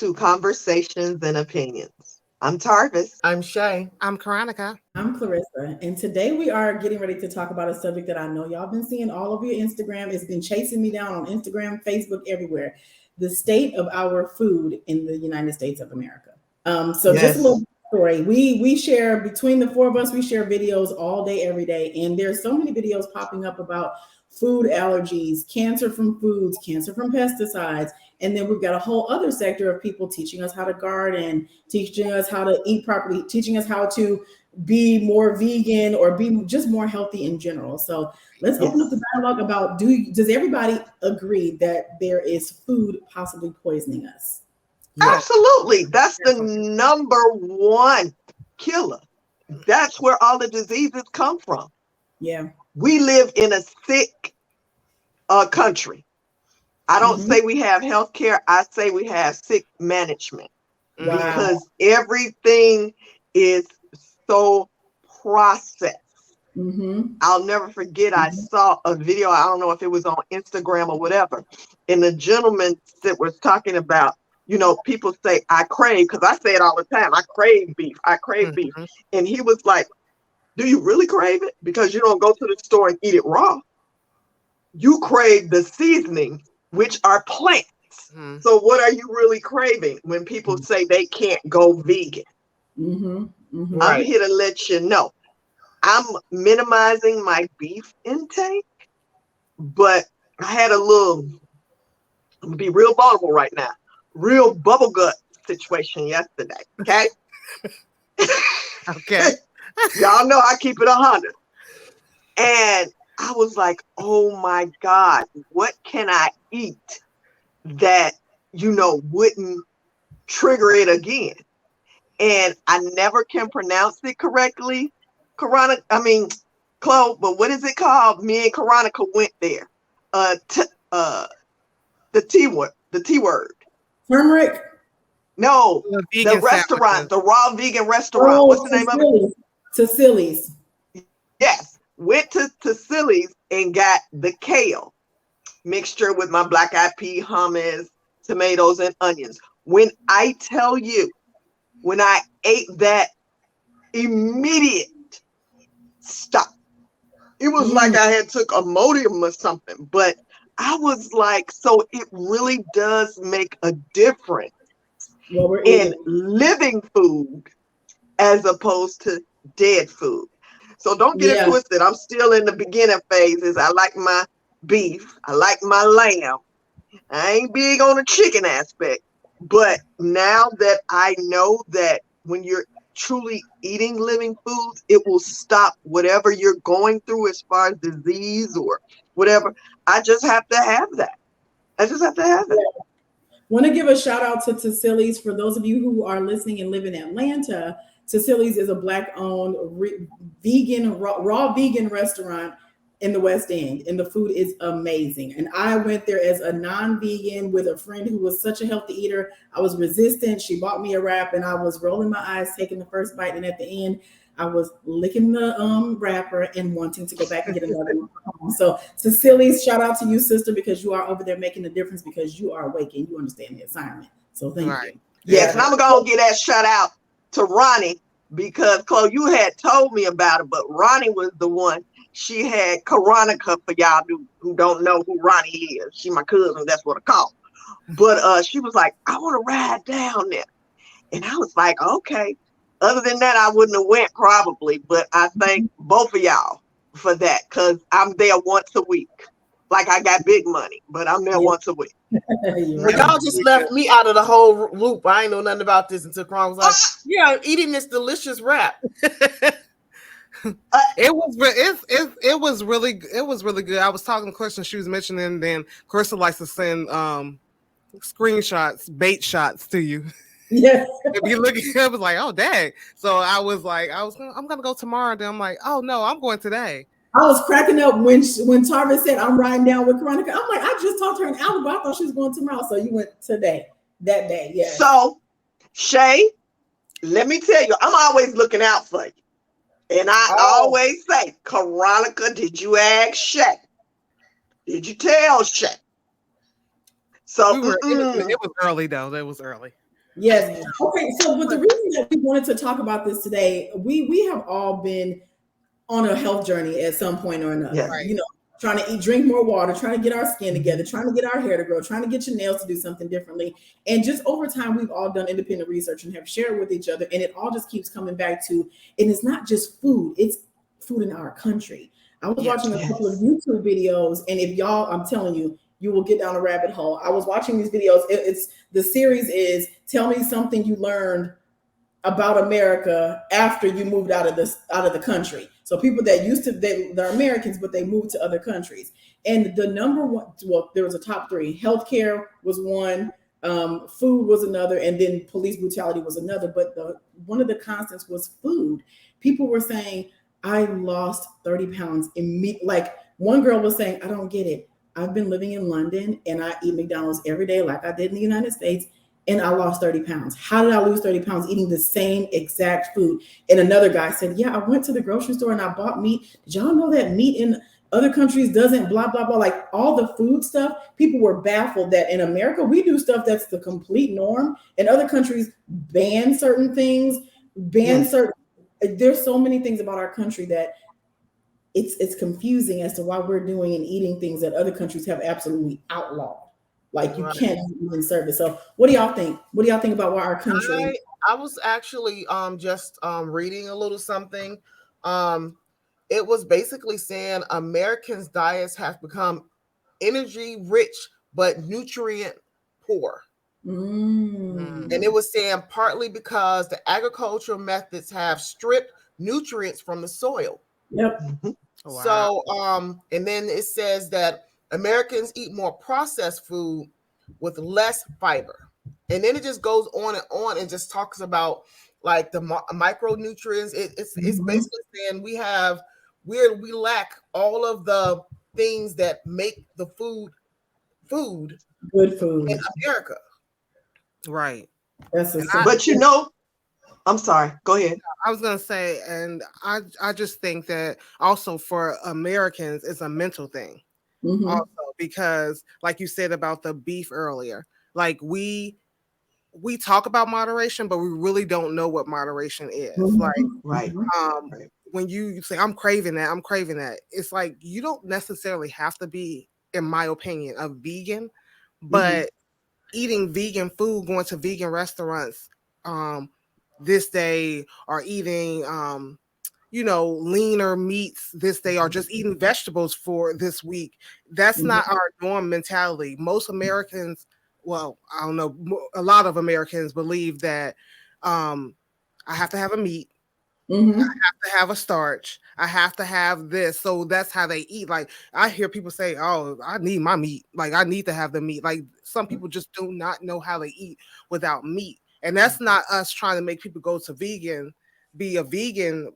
to Conversations and Opinions. I'm Tarvis. I'm Shay. I'm Karonica. I'm Clarissa, and today we are getting ready to talk about a subject that I know y'all been seeing all over your Instagram. It's been chasing me down on Instagram, Facebook, everywhere. The state of our food in the United States of America. Just a little story. We share, between the four of us, we share videos all day, every day, and there's so many videos popping up about food allergies, cancer from foods, cancer from pesticides. And then we've got a whole other sector of people teaching us how to garden, teaching us how to eat properly, teaching us how to be more vegan or be just more healthy in general. So let's open up the dialogue about, does everybody agree that there is food possibly poisoning us? Absolutely. That's the number one killer. That's where all the diseases come from. Yeah. We live in a sick country. I don't say we have health care. I say we have sick management. Wow. Because everything is so processed. I'll never forget, I saw a video, I don't know if it was on Instagram or whatever, and the gentleman that was talking about, you know, people say, I crave, because I say it all the time, I crave beef, I crave beef. And he was like, do you really crave it? Because you don't go to the store and eat it raw. You crave the seasoning, which are plants. So what are you really craving when people say they can't go vegan? I'm here to let you know. I'm minimizing my beef intake, but I had a little, I'm gonna be real vulnerable right now, real bubble gut situation yesterday, okay? Okay. Y'all know I keep it 100. And I was like, oh my God, what can I eat that, you know, wouldn't trigger it again? And I never can pronounce it correctly. Chloe, but what is it called? Me and Karonica went there. The T word. Turmeric? No, the restaurant, the raw vegan restaurant. What's the name of it? Cecili's. Yes. Went to Cecili's and got the kale mixture with my black eyed pea, hummus, tomatoes, and onions. When I tell you, when I ate that, immediate stop. It was like I had took Imodium or something, but I was like, so it really does make a difference in living food as opposed to dead food. So don't get it twisted. I'm still in the beginning phases. I like my beef. I like my lamb. I ain't big on the chicken aspect. But now that I know that when you're truly eating living foods, it will stop whatever you're going through as far as disease or whatever. I just have to have that. Want to give a shout out to Cecili's. For those of you who are listening and live in Atlanta, Cecili's is a Black-owned raw vegan restaurant in the West End, and the food is amazing. And I went there as a non-vegan with a friend who was such a healthy eater. I was resistant. She bought me a wrap, and I was rolling my eyes, taking the first bite, and at the end, I was licking the wrapper and wanting to go back and get another one. So Cecili's, shout out to you, sister, because you are over there making a difference, because you are awake and you understand the assignment. So thank you. Yes, and I'm gonna get that shout out to Ronnie, because Chloe, you had told me about it, but Ronnie was the one. She had Karonica, for y'all who don't know who Ronnie is. She my cousin, that's what I call her. But she was like, I want to ride down there. And I was like, okay. Other than that, I wouldn't have went probably, but I thank both of y'all for that, because I'm there once a week. Like I got big money, but I'm there once a week. Y'all just left me out of the whole loop. I ain't know nothing about this until Kron was like, yeah, I'm eating this delicious wrap. It was really good. I was talking to Clarissa, she was mentioning, then Clarissa likes to send screenshots, bait shots to you. Yeah. If you look, I was like, oh dang. So I was like, I'm gonna go tomorrow. Then I'm like, oh no, I'm going today. I was cracking up when Tarvis said I'm riding down with Karonica. I'm like, I just talked to her an hour ago. I thought she was going tomorrow. So you went today, that day, yeah. So Shay, let me tell you, I'm always looking out for you. And I always say, Karonica, did you ask Shay? Did you tell Shay? So it was early though. That was early. Yes. Okay. So, but the reason that we wanted to talk about this today, we have all been on a health journey at some point or another. Yes. Right. You know, trying to drink more water, trying to get our skin together, trying to get our hair to grow, trying to get your nails to do something differently. And just over time, we've all done independent research and have shared with each other. And it all just keeps coming back to, and it's not just food, it's food in our country. I was watching a couple of YouTube videos, and if y'all, I'm telling you, you will get down a rabbit hole. I was watching these videos. It's the series is Tell Me Something You Learned About America After You Moved out of the country. So people that used to, they're Americans, but they moved to other countries. And the number one, well, there was a top three. Healthcare was one, food was another, and then police brutality was another. But one of the constants was food. People were saying, I lost 30 pounds immediately. Like one girl was saying, I don't get it. I've been living in London and I eat McDonald's every day like I did in the United States, and I lost 30 pounds. How did I lose 30 pounds eating the same exact food? And another guy said, yeah, I went to the grocery store and I bought meat. Did y'all know that meat in other countries doesn't blah, blah, blah? Like all the food stuff, people were baffled that in America, we do stuff that's the complete norm. In other countries, ban certain things, certain, there's so many things about our country that it's confusing as to why we're doing and eating things that other countries have absolutely outlawed. Like you can't even serve it. So what do y'all think? What do y'all think about why our country? I was actually just reading a little something. It was basically saying Americans' diets have become energy rich but nutrient poor. And it was saying partly because the agricultural methods have stripped nutrients from the soil. Yep. Wow. So and then it says that Americans eat more processed food with less fiber. And then it just goes on and just talks about like the micronutrients. It's basically saying we lack all of the things that make the food good food in America. Right. But you know, I'm sorry. Go ahead. I was gonna say, and I just think that also for Americans, it's a mental thing. Also, because like you said about the beef earlier, like we talk about moderation, but we really don't know what moderation is. Like, when you say I'm craving that, it's like you don't necessarily have to be, in my opinion, a vegan, but eating vegan food, going to vegan restaurants this day, or eating leaner meats this day, or just eating vegetables for this week, that's not our norm mentality. Most Americans, well, I don't know, a lot of Americans believe that I have to have a meat, I have to have a starch, I have to have this. So that's how they eat. Like I hear people say, oh, I need my meat, like I need to have the meat. Like some people just do not know how to eat without meat. And that's not us trying to make people go to vegan, be a vegan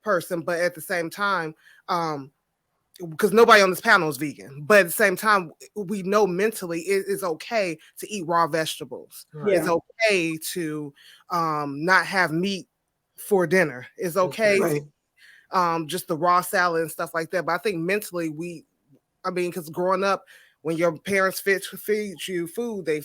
person, but at the same time, because nobody on this panel is vegan, but at the same time, we know mentally it is okay to eat raw vegetables. It's okay to not have meat for dinner. It's okay to just the raw salad and stuff like that. But I think mentally because growing up, when your parents feed you food, they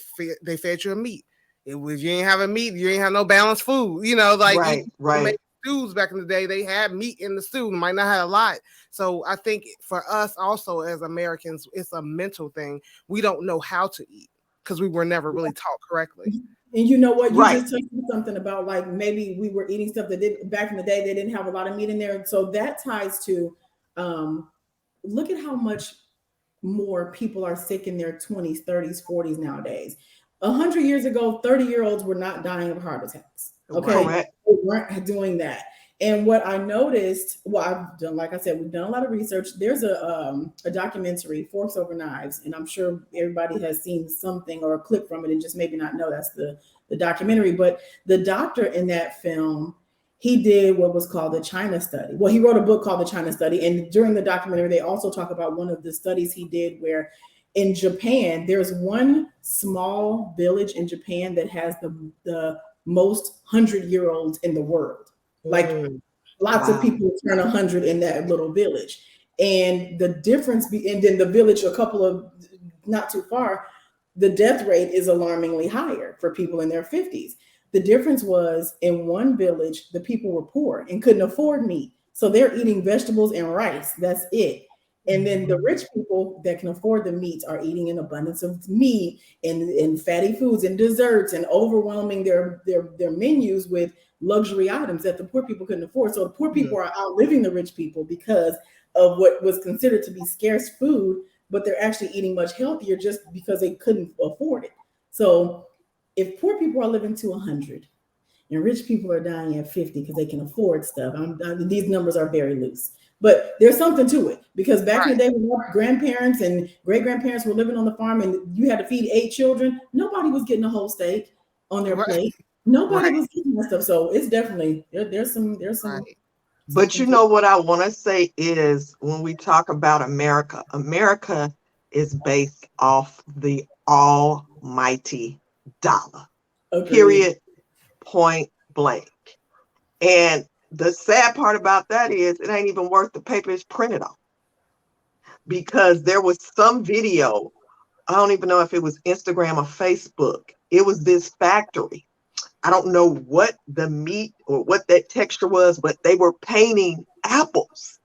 fed you a meat. If you ain't have a meat, you ain't have no balanced food. Make stews back in the day, they had meat in the stew. Might not have a lot. So I think for us also as Americans, it's a mental thing. We don't know how to eat because we were never really taught correctly. And you know what? You just touched on something about like maybe we were eating stuff that back in the day they didn't have a lot of meat in there. So that ties to look at how much more people are sick in their 20s, 30s, 40s nowadays. 100 years ago, 30-year-olds were not dying of heart attacks. Okay, they weren't doing that. And what I noticed, well, I've done, like I said, we've done a lot of research. There's a documentary, Forks Over Knives, and I'm sure everybody has seen something or a clip from it and just maybe not know that's the documentary. But the doctor in that film, he did what was called the China Study. Well, he wrote a book called the China Study, and during the documentary, they also talk about one of the studies he did where in Japan, there's one small village in Japan that has the most 100-year-olds in the world. Like lots of people turn 100 in that little village. And the difference, and then the village, a couple of not too far, the death rate is alarmingly higher for people in their 50s. The difference was in one village, the people were poor and couldn't afford meat. So they're eating vegetables and rice. That's it. And then the rich people that can afford the meats are eating an abundance of meat and fatty foods and desserts and overwhelming their menus with luxury items that the poor people couldn't afford. So the poor people are outliving the rich people because of what was considered to be scarce food, but they're actually eating much healthier just because they couldn't afford it. So if poor people are living to 100 and rich people are dying at 50 because they can afford stuff, these numbers are very loose. But there's something to it, because back in the day when our grandparents and great-grandparents were living on the farm and you had to feed 8 children, nobody was getting a whole steak on their plate. Nobody was getting that stuff. So it's definitely, there's some. But you know what I want to say is, when we talk about America, America is based off the almighty dollar. Period. Point blank. And the sad part about that is it ain't even worth the paper it's printed on. Because there was some video, I don't even know if it was Instagram or Facebook. It was this factory. I don't know what the meat or what that texture was, but they were painting apples.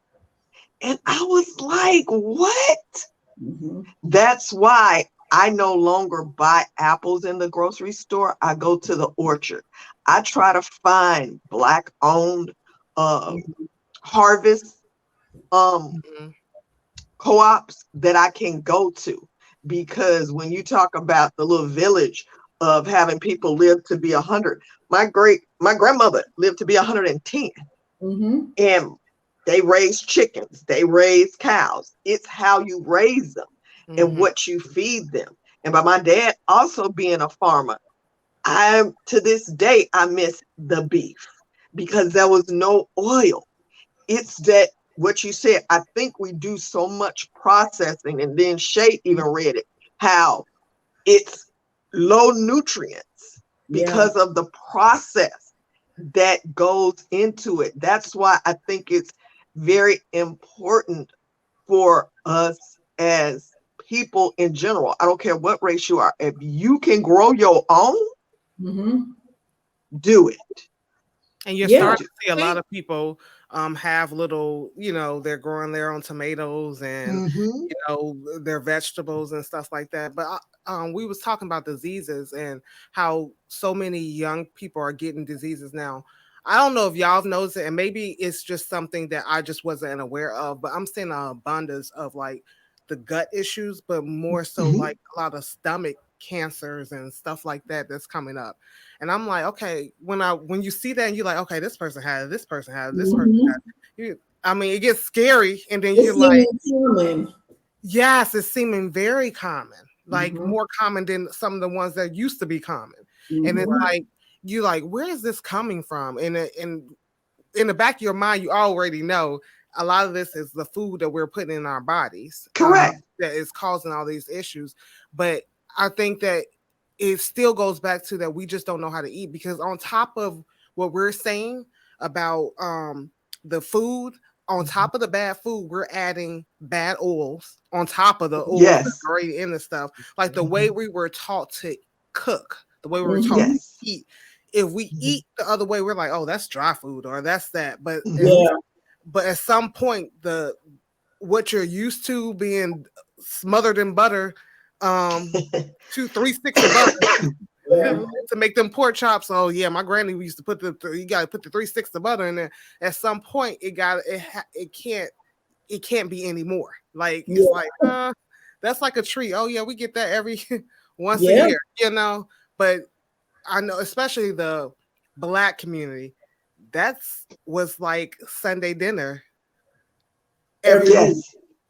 And I was like, what? That's why I no longer buy apples in the grocery store. I go to the orchard. I try to find Black-owned harvest co-ops that I can go to, because when you talk about the little village of having people live to be 100, my grandmother lived to be 110, and they raise chickens, they raise cows. It's how you raise them and what you feed them. And by my dad also being a farmer, to this day, I miss the beef because there was no oil. It's that what you said. I think we do so much processing, and then Shay even read it, how it's low nutrients because of the process that goes into it. That's why I think it's very important for us as people in general. I don't care what race you are. If you can grow your own, do it. And you're starting to see a lot of people have little, they're growing their own tomatoes and, their vegetables and stuff like that. But we was talking about diseases and how so many young people are getting diseases now. I don't know if y'all have noticed it, and maybe it's just something that I just wasn't aware of, but I'm seeing an abundance of like the gut issues, but more so like a lot of stomach cancers and stuff like that that's coming up. And I'm like, okay, when you see that and you're like, okay, this person has it, this person has it, this person has it. It gets scary, and then you're like, yes, it's seeming very common, like more common than some of the ones that used to be common. And it's like, you're like, where is this coming from? And in the back of your mind, you already know a lot of this is the food that we're putting in our bodies. Correct. That is causing all these issues. But I think that it still goes back to that we just don't know how to eat, because on top of what we're saying about the food, on top of the bad food, we're adding bad oils on top of the oils that's already in the stuff. Like the way we were taught to cook, the way we were taught to eat. If we eat the other way, we're like, oh, that's dry food or that's that. But at some point, what you're used to being smothered in butter, 2-3 sticks of butter to make them pork chops. Oh yeah, my granny used to put you got to put the 3 sticks of butter in there. At some point, it can't be anymore. Like it's like that's like a treat. Oh yeah, we get that every once a year, But I know, especially the Black community, was like Sunday dinner every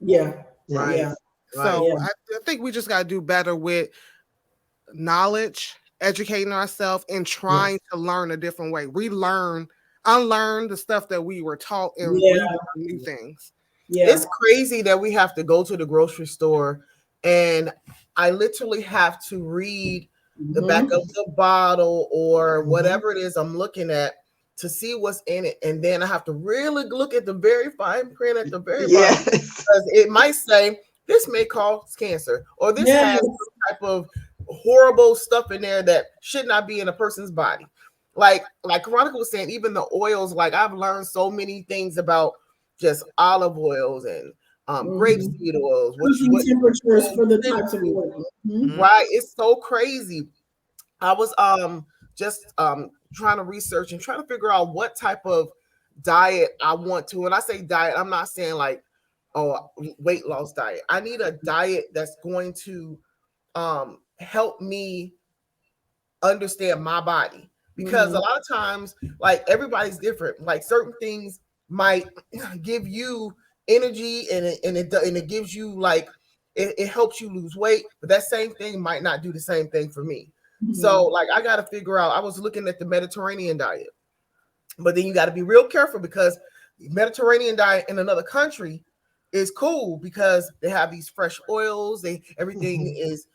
week. Right. So I think we just got to do better with knowledge, educating ourselves, and trying to learn a different way. Unlearn the stuff that we were taught, and relearn new things. It's crazy that we have to go to the grocery store, and I literally have to read the back of the bottle or whatever it is I'm looking at to see what's in it, and then I have to really look at the very fine print at the very bottom, because it might say this may cause cancer, or this has some type of horrible stuff in there that should not be in a person's body. Like Veronica was saying, even the oils, like I've learned so many things about just olive oils and grapeseed oils, Cooking temperatures for the types of oil. Right. It's so crazy. I was just trying to research and trying to figure out what type of diet I want to. When I say diet, I'm not saying like, oh, weight loss diet. I need a diet that's going to help me understand my body, because a lot of times, like, everybody's different. Like, certain things might give you energy and it gives you like it helps you lose weight, but that same thing might not do the same thing for me. So like I got to figure out. I was looking at the Mediterranean diet, but then you got to be real careful, because Mediterranean diet in another country is cool because they have these fresh oils. Everything is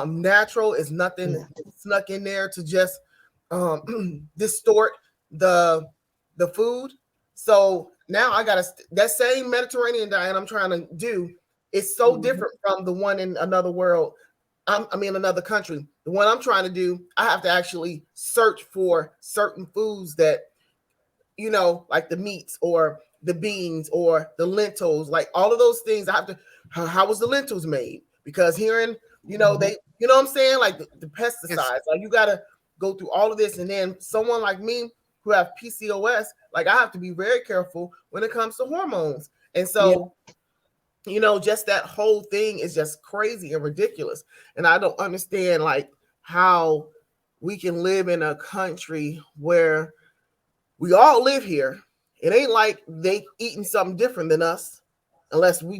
natural. Is nothing snuck in there to just distort the food. So now I got that same Mediterranean diet I'm trying to do is so different from the one in another world. I mean, another country. The one I'm trying to do, I have to actually search for certain foods that, you know, like the meats or the beans or the lentils, like all of those things. I have to, how was the lentils made? Because hearing, you know, they, you know what I'm saying? Like the pesticides, like you got to go through all of this. And then someone like me who have PCOS, like I have to be very careful when it comes to hormones. And so, you know, just that whole thing is just crazy and ridiculous. And I don't understand like how we can live in a country where we all live here. It ain't like they eating something different than us, unless we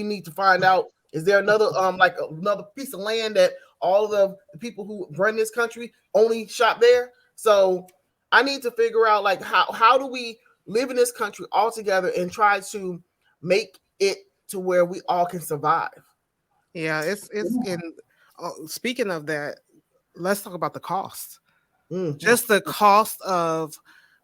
need to find out, is there another like another piece of land that all of the people who run this country only shop there? So I need to figure out like how do we live in this country all together and try to make it to where we all can survive. Yeah, it's in speaking of that, let's talk about the cost. Just the cost of,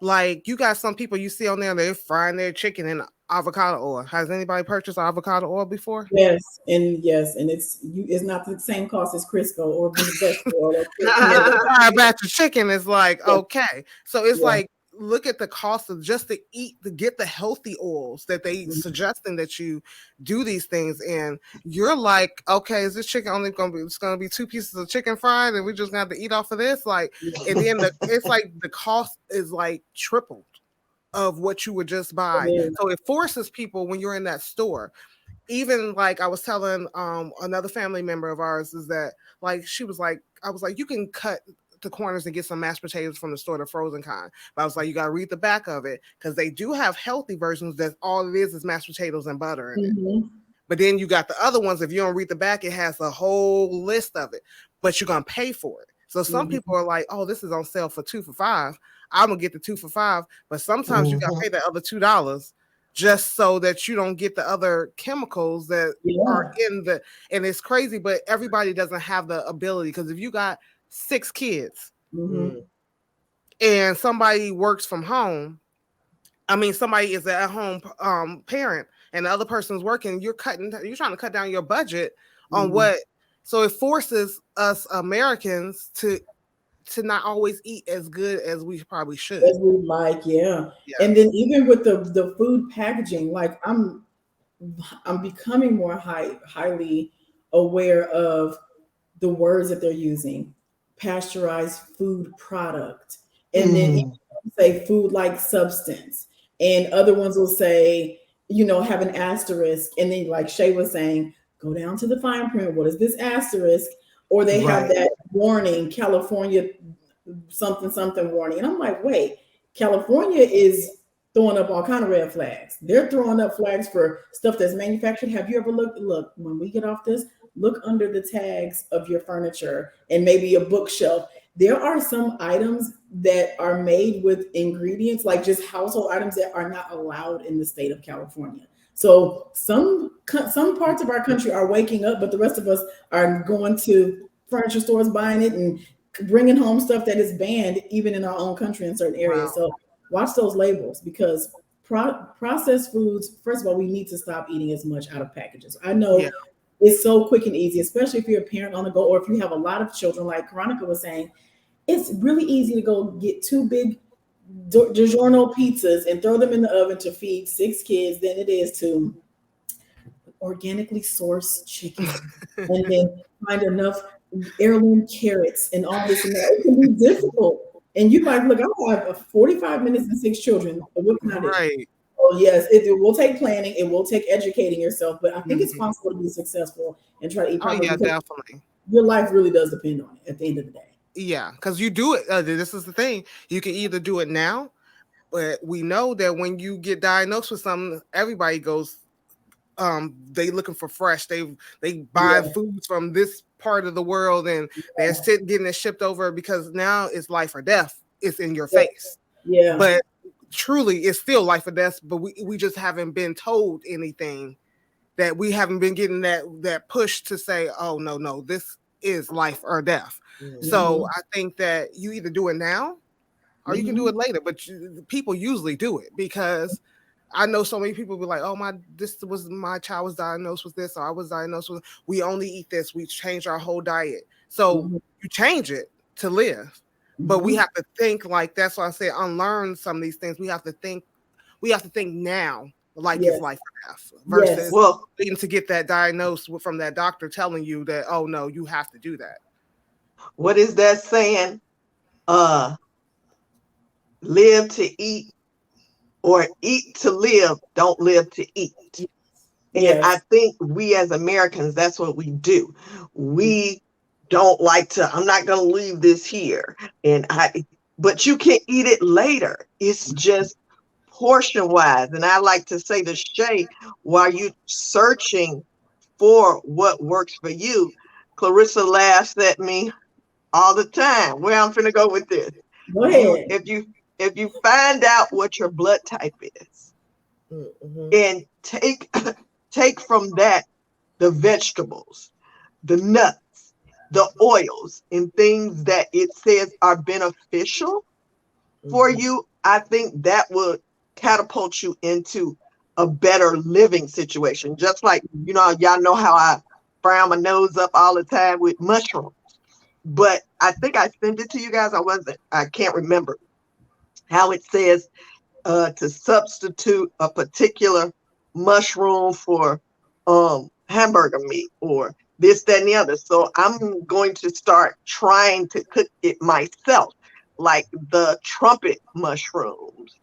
like, you got some people you see on there, they're frying their chicken in avocado oil. Has anybody purchased avocado oil before? Yes, and it's not the same cost as Crisco or vegetable oil. A batch of chicken is like, okay. So it's like, look at the cost of just to get the healthy oils that they suggesting that you do these things. And you're like, okay, is this chicken only going to be 2 pieces of chicken fried and we just got to eat off of this? Like, and then it's like the cost is like tripled of what you would just buy. So it forces people when you're in that store. Even like I was telling another family member of ours is that, like, she was like, I was like, you can cut the corners and get some mashed potatoes from the store, the frozen kind. But I was like, you got to read the back of it, because they do have healthy versions that all it is mashed potatoes and butter in it. But then you got the other ones, if you don't read the back, it has a whole list of it, but you're going to pay for it. So some people are like, oh, this is on sale for 2 for $5. I'm going to get the 2 for $5. But sometimes you got to pay the other $2 just so that you don't get the other chemicals that are in the, and it's crazy, but everybody doesn't have the ability, because if you got 6 kids and somebody works from home, I mean, somebody is at home parent and the other person's working, you're trying to cut down your budget on what, so it forces us Americans to not always eat as good as we probably should. As we like, And then even with the food packaging, like I'm becoming more highly aware of the words that they're using. Pasteurized food product, and then say food like substance, and other ones will say, you know, have an asterisk, and then like Shay was saying, go down to the fine print, what is this asterisk? Or they have that warning, California something warning, and I'm like, wait, California is throwing up all kind of red flags. They're throwing up flags for stuff that's manufactured. Have you ever look when we get off this, look under the tags of your furniture and maybe a bookshelf. There are some items that are made with ingredients, like just household items, that are not allowed in the state of California. So some parts of our country are waking up, but the rest of us are going to furniture stores, buying it and bringing home stuff that is banned even in our own country in certain areas. So watch those labels, because processed foods, first of all, we need to stop eating as much out of packages. I know It's so quick and easy, especially if you're a parent on the go, or if you have a lot of children, like Veronica was saying. It's really easy to go get 2 big DiGiorno pizzas and throw them in the oven to feed 6 kids than it is to organically source chicken and then find enough heirloom carrots and all this and that. It can be difficult. And you might look, I have 45 minutes and 6 children. What can I do? Right. Oh, yes, it will take planning. It will take educating yourself. But I think it's possible to be successful and try to eat properly. Oh, yeah, definitely. Your life really does depend on it at the end of the day. Yeah, because you do it. This is the thing. You can either do it now, but we know that when you get diagnosed with something, everybody goes, they looking for fresh. They buy foods from this part of the world and they're getting it shipped over because now it's life or death. It's in your face. Yeah. But truly, it's still life or death. But we just haven't been told anything, that we haven't been getting that push to say, oh no, this is life or death. Mm-hmm. So I think that you either do it now or you can do it later. But people usually do it because I know so many people be like, oh, my child was diagnosed with this, or I was diagnosed with, we only eat this. We change our whole diet. So you change it to live. But we have to think, like, that's why I say unlearn some of these things. We have to think now, like it's life or death, versus waiting to get that diagnosed from that doctor telling you that, oh no, you have to do that. What is that saying? Live to eat, or eat to live, don't live to eat. And I think we as Americans, that's what we do. We don't like to, I'm not going to leave this here. But you can eat it later. It's just portion wise. And I like to say to Shay, while you're searching for what works for you, Clarissa laughs at me all the time. Where I'm finna go with this. Go ahead. If you find out what your blood type is, and take from that the vegetables, the nuts, the oils, and things that it says are beneficial for you, I think that would catapult you into a better living situation. Just like, y'all know how I frown my nose up all the time with mushrooms. But I think I sent it to you guys. I can't remember how it says to substitute a particular mushroom for hamburger meat or this, that, and the other. So I'm going to start trying to cook it myself, like the trumpet mushrooms,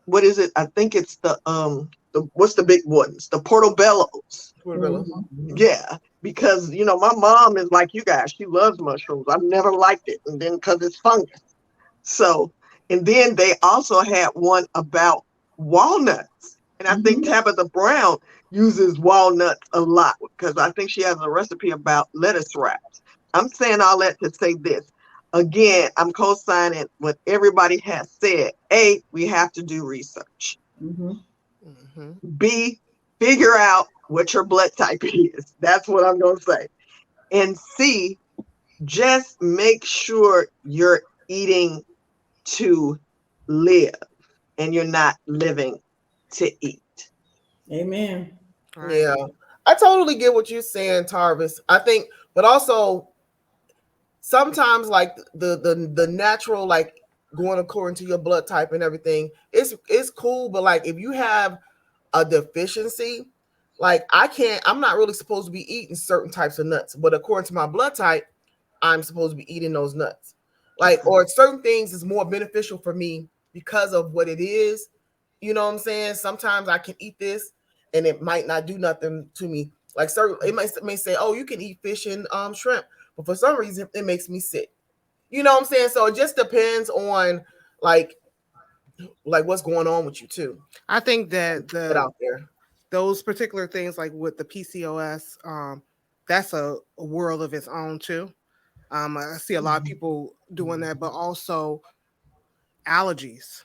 what is it? I think it's the what's the big ones? The portobellos. Yeah, because my mom is like you guys. She loves mushrooms. I've never liked it, and then because it's fungus. So, and then they also had one about walnuts, and I think Tabitha Brown uses walnuts a lot because I think she has a recipe about lettuce wraps. I'm saying all that to say this. Again, I'm co-signing what everybody has said. A, we have to do research. B, figure out what your blood type is. That's what I'm going to say. And C, just make sure you're eating to live and you're not living to eat. Amen. Yeah, I totally get what you're saying, Tarvis. I think, but also sometimes like the natural, like going according to your blood type and everything, it's cool. But like if you have a deficiency, like I'm not really supposed to be eating certain types of nuts, but according to my blood type, I'm supposed to be eating those nuts. Like, or certain things is more beneficial for me because of what it is. You know what I'm saying? Sometimes I can eat this and it might not do nothing to me. Like it may say, oh, you can eat fish and shrimp, but for some reason it makes me sick. You know what I'm saying? So it just depends on like what's going on with you too. I think that out there, those particular things, like with the PCOS, that's a world of its own too. I see a lot of people doing that, but also allergies.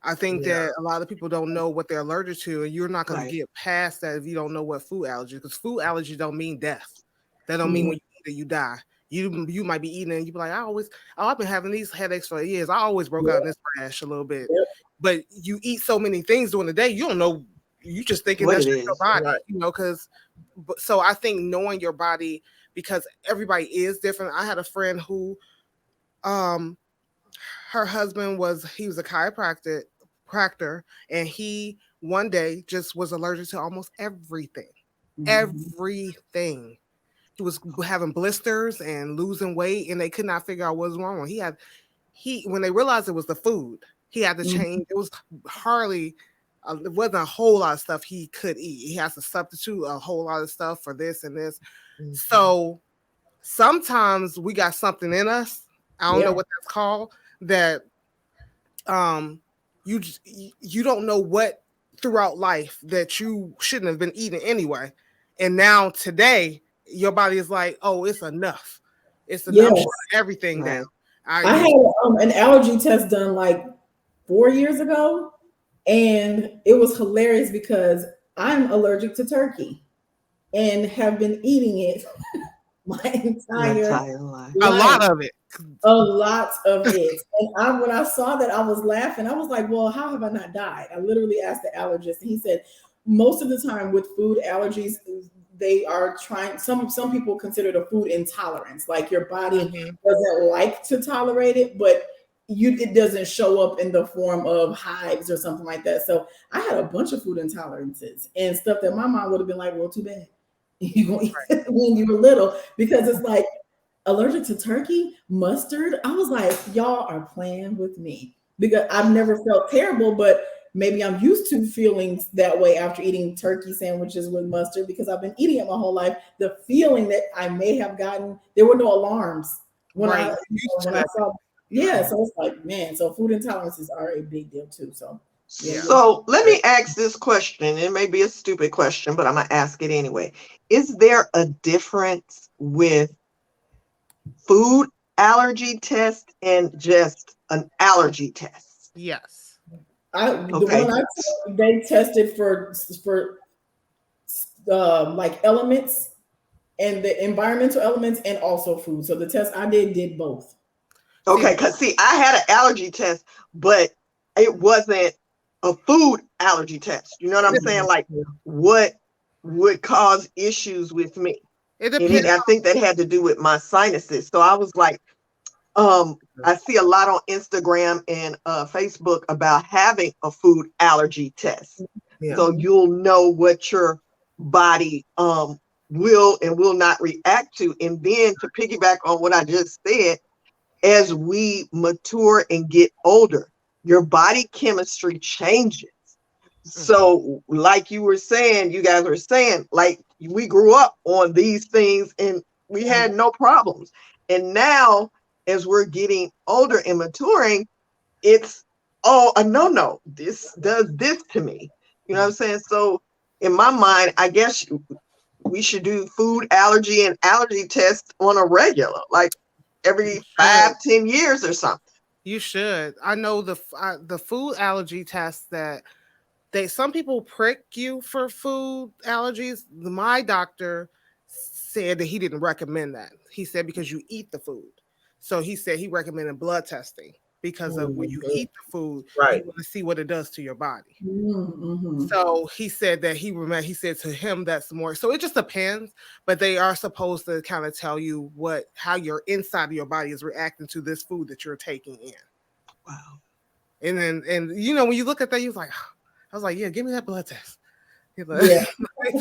I think that a lot of people don't know what they're allergic to, and you're not going to get past that if you don't know what food allergy, because food allergy don't mean death. That don't mean when you eat it, you die. You might be eating and you be like, I've been having these headaches for years. I always broke out in this rash a little bit. But you eat so many things during the day, you don't know you just thinking What that's it just your is. body, Right. you know, so I think knowing your body, because everybody is different. I had a friend who, her husband was a chiropractor, and he one day just was allergic to almost everything. Everything. He was having blisters and losing weight, and they could not figure out what was wrong with him. When they realized it was the food, he had to change. It was hardly, it wasn't a whole lot of stuff he could eat. He has to substitute a whole lot of stuff for this and this. So sometimes we got something in us. I don't know what that's called. That you don't know what throughout life that you shouldn't have been eating anyway, and now today your body is like, oh, it's enough. It's enough. Yes. Shut everything Right. down. I had an allergy test done like 4 years ago, and it was hilarious because I'm allergic to turkey and have been eating it my entire life. a lot of it. A lot of it. And when I saw that, I was laughing. I was like, well, how have I not died? I literally asked the allergist, and he said, most of the time with food allergies, they are trying, some people consider it a food intolerance. Like your body doesn't like to tolerate it, but it doesn't show up in the form of hives or something like that. So I had a bunch of food intolerances and stuff that my mom would have been like, well, too bad. You're going to eat when you were little, because it's like, allergic to turkey, mustard. I was like, y'all are playing with me, because I've never felt terrible, but maybe I'm used to feeling that way after eating turkey sandwiches with mustard, because I've been eating it my whole life. The feeling that I may have gotten, there were no alarms when I saw. Yeah, so it's like, man, so food intolerances are a big deal too. So yeah. So let me ask this question. It may be a stupid question, but I'm gonna ask it anyway. Is there a difference with food allergy test and just an allergy test? Yes. Okay. They tested for like elements and the environmental elements and also food. So the test I did both. Okay, because see, I had an allergy test, but it wasn't a food allergy test. You know what I'm saying? Like, what would cause issues with me? It And depends. I think that had to do with my sinuses. So I was like, I see a lot on Instagram and Facebook about having a food allergy test. Yeah. So you'll know what your body will and will not react to. And then to piggyback on what I just said, as we mature and get older, your body chemistry changes. So like you guys were saying, like we grew up on these things and we had no problems. And now as we're getting older and maturing, it's, oh, a no, this does this to me. You know what I'm saying? So in my mind, I guess we should do food allergy and allergy tests on a regular, like every 5-10 years or something. You should. I know the food allergy tests that some people prick you for food allergies. My doctor said that he didn't recommend that. He said because you eat the food. So he said he recommended blood testing because of when you eat the food, right, you want to see what it does to your body. Mm-hmm. So he said that he said to him that's more. So it just depends, but they are supposed to kind of tell you how your inside of your body is reacting to this food that you're taking in. Wow. And then when you look at that, you're like, I was like, yeah, give me that blood test. Yeah.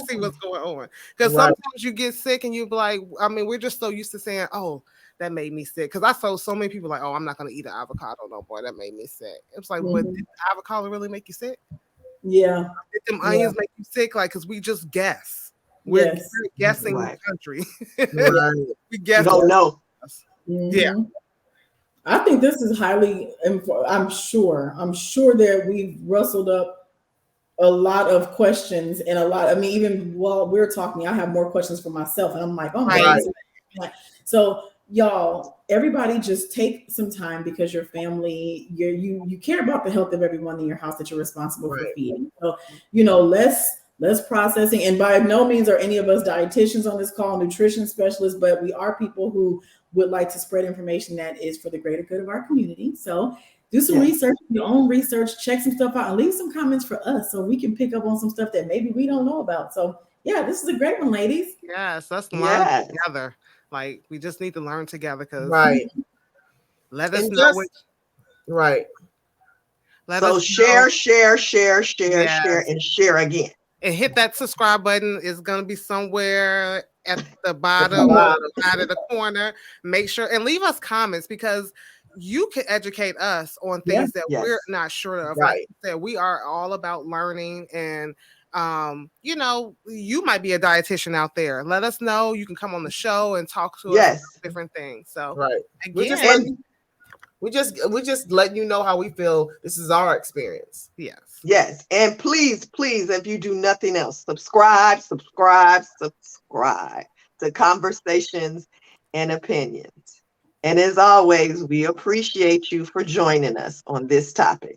See what's going on. Because sometimes you get sick and you be like, I mean, we're just so used to saying, oh, that made me sick. Because I saw so many people like, oh, I'm not going to eat an avocado no more. That made me sick. It's like, but did avocado really make you sick? Yeah. Did them onions make you sick? Like, because we just guess. We're guessing the country. We guess. You don't know. Yeah. I think this is highly, I'm sure that we've rustled up a lot of questions and even while we're talking, I have more questions for myself, and I'm like, oh my God. So y'all, everybody just take some time, because your family, you care about the health of everyone in your house that you're responsible for feeding. So, let's less processing. And by no means are any of us dietitians on this call, nutrition specialists, but we are people who would like to spread information that is for the greater good of our community. So do some research, your own research, check some stuff out, and leave some comments for us so we can pick up on some stuff that maybe we don't know about. So yeah, this is a great one, ladies. Yes, let's learn together. Like, we just need to learn together, because let us know what. Right. So share, and share again. And hit that subscribe button. It's going to be somewhere at the bottom, out of the corner. Make sure and leave us comments, because you can educate us on things that we're not sure of. Like I said, we are all about learning, and you know, you might be a dietitian out there. Let us know. You can come on the show and talk to us about different things. So again, we just letting you know how we feel. This is our experience. Yes. And please, if you do nothing else, subscribe to Conversations and Opinions. And as always, we appreciate you for joining us on this topic.